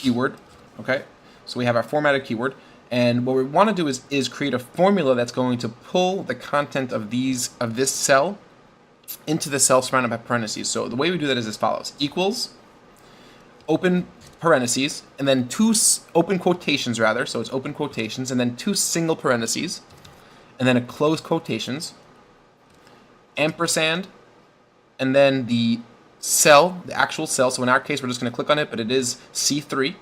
keyword. Okay, so we have our formatted keyword, and what we want to do is create a formula that's going to pull the content of this cell into the cell surrounded by parentheses. So the way we do that is as follows: equals, open parentheses, and then two open quotations rather. So it's open quotations, and then two single parentheses, and then a close quotations, ampersand, and then the cell, the actual cell. So in our case, we're just going to click on it, but it is C3.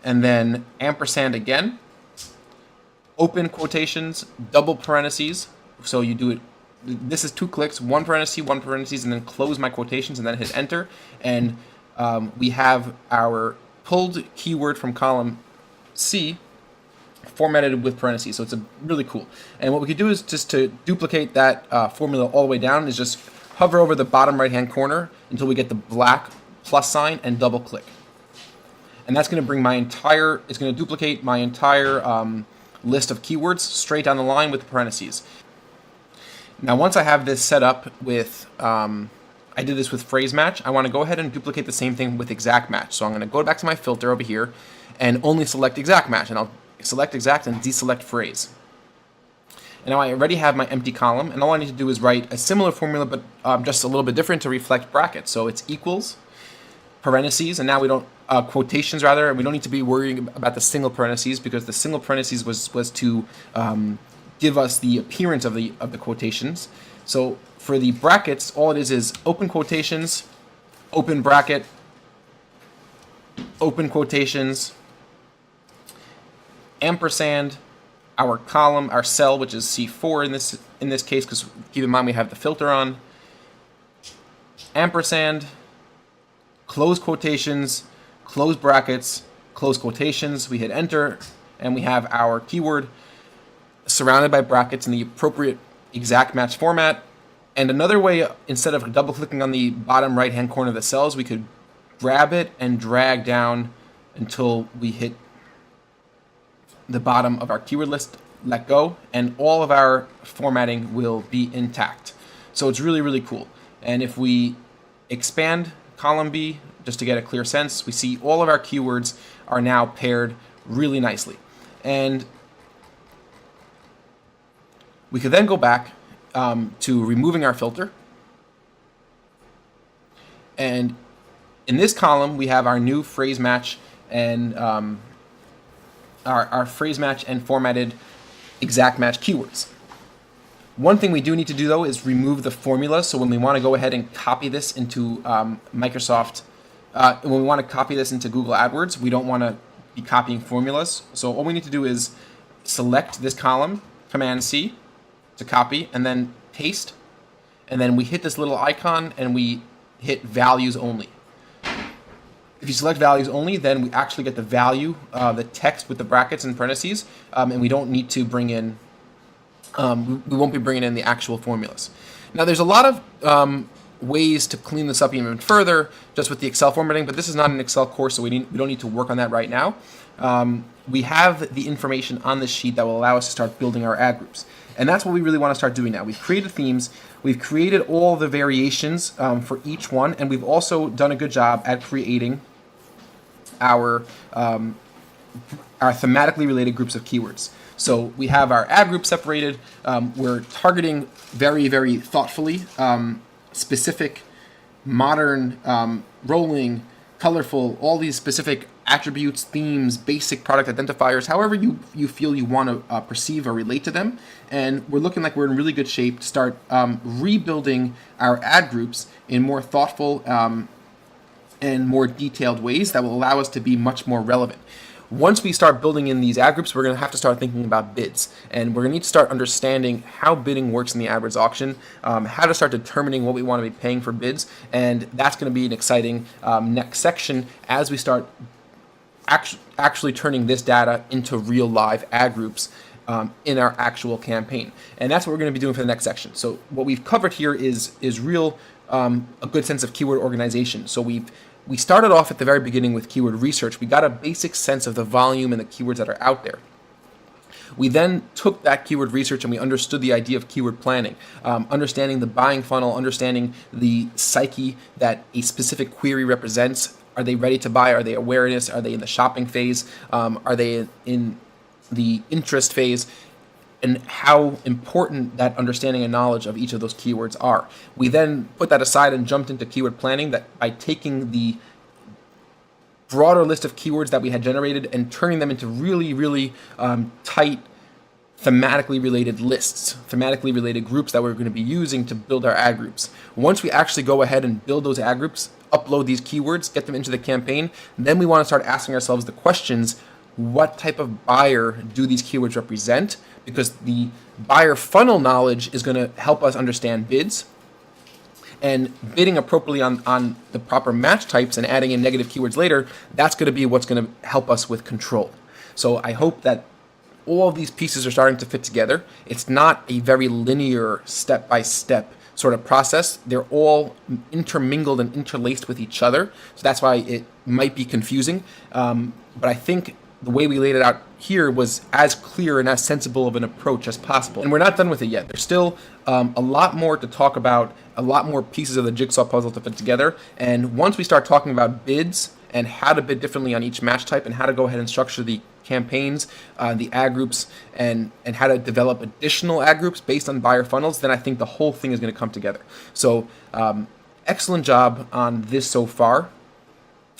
And then ampersand again, open quotations, double parentheses. So you do it, this is 2 clicks, one parentheses, and then close my quotations, and then hit enter. And we have our pulled keyword from column C formatted with parentheses. So it's really cool. And what we could do is just to duplicate that formula all the way down is just hover over the bottom right hand corner until we get the black plus sign and double click. And that's going to bring it's going to duplicate my entire list of keywords straight down the line with the parentheses. Now, once I have this set up with, I did this with phrase match, I want to go ahead and duplicate the same thing with exact match. So I'm going to go back to my filter over here and only select exact match. And I'll select exact and deselect phrase. And now I already have my empty column, and all I need to do is write a similar formula, but just a little bit different to reflect brackets. So it's equals, parentheses, and now we don't, quotations rather, we don't need to be worrying about the single parentheses because the single parentheses was to give us the appearance of the quotations. So for the brackets, all it is open quotations, open bracket, open quotations, ampersand, our column, our cell, which is C4 in this case, because keep in mind we have the filter on, ampersand, close quotations, close brackets, close quotations, we hit enter, and we have our keyword surrounded by brackets in the appropriate exact match format. And another way, instead of double clicking on the bottom right hand corner of the cells, we could grab it and drag down until we hit the bottom of our keyword list, let go, and all of our formatting will be intact. So it's really, really cool. And if we expand column B, just to get a clear sense, we see all of our keywords are now paired really nicely. And we could then go back to removing our filter. And in this column, we have our new phrase match and our phrase match and formatted exact match keywords. One thing we do need to do though is remove the formula. So when we want to go ahead and copy this into Microsoft, when we want to copy this into Google AdWords, we don't want to be copying formulas. So all we need to do is select this column, Command C to copy, and then paste. And then we hit this little icon and we hit values only. If you select values only, then we actually get the value, the text with the brackets and parentheses, and we don't need to bring in, we won't be bringing in the actual formulas. Now there's a lot of ways to clean this up even further just with the Excel formatting, but this is not an Excel course, so we don't need to work on that right now. We have the information on this sheet that will allow us to start building our ad groups. And that's what we really want to start doing now. We've created themes, we've created all the variations for each one, and we've also done a good job at creating our thematically related groups of keywords. So we have our ad group separated. We're targeting very, very thoughtfully specific, modern, rolling, colorful, all these specific attributes, themes, basic product identifiers, however you feel you want to perceive or relate to them. And we're looking like we're in really good shape to start rebuilding our ad groups in more thoughtful and more detailed ways that will allow us to be much more relevant. Once we start building in these ad groups, we're going to have to start thinking about bids. And we're going to need to start understanding how bidding works in the AdWords auction, how to start determining what we want to be paying for bids. And that's going to be an exciting next section as we start actually turning this data into real live ad groups in our actual campaign. And that's what we're going to be doing for the next section. So what we've covered here is real a good sense of keyword organization. So we started off at the very beginning with keyword research. We got a basic sense of the volume and the keywords that are out there. We then took that keyword research and we understood the idea of keyword planning, understanding the buying funnel, understanding the psyche that a specific query represents, Are they ready to buy? Are they awareness? Are they in the shopping phase? Are they in the interest phase? And how important that understanding and knowledge of each of those keywords are. We then put that aside and jumped into keyword planning, that by taking the broader list of keywords that we had generated and turning them into really, really tight, thematically related lists, thematically related groups that we're going to be using to build our ad groups. Once we actually go ahead and build those ad groups, upload these keywords, get them into the campaign, then we want to start asking ourselves the questions: what type of buyer do these keywords represent? Because the buyer funnel knowledge is going to help us understand bids, and bidding appropriately on the proper match types and adding in negative keywords later, that's going to be what's going to help us with control. So I hope that all of these pieces are starting to fit together. It's not a very linear step-by-step sort of process. They're all intermingled and interlaced with each other. So that's why it might be confusing. But I think the way we laid it out here was as clear and as sensible of an approach as possible. And we're not done with it yet. There's still a lot more to talk about, a lot more pieces of the jigsaw puzzle to put together. And once we start talking about bids and how to bid differently on each match type and how to go ahead and structure the campaigns, the ad groups, and how to develop additional ad groups based on buyer funnels, then I think the whole thing is going to come together. So excellent job on this so far.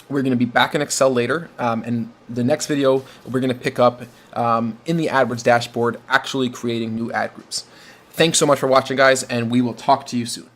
We're going to be back in Excel later, and the next video we're going to pick up in the AdWords dashboard, actually creating new ad groups. Thanks so much for watching, guys, and we will talk to you soon.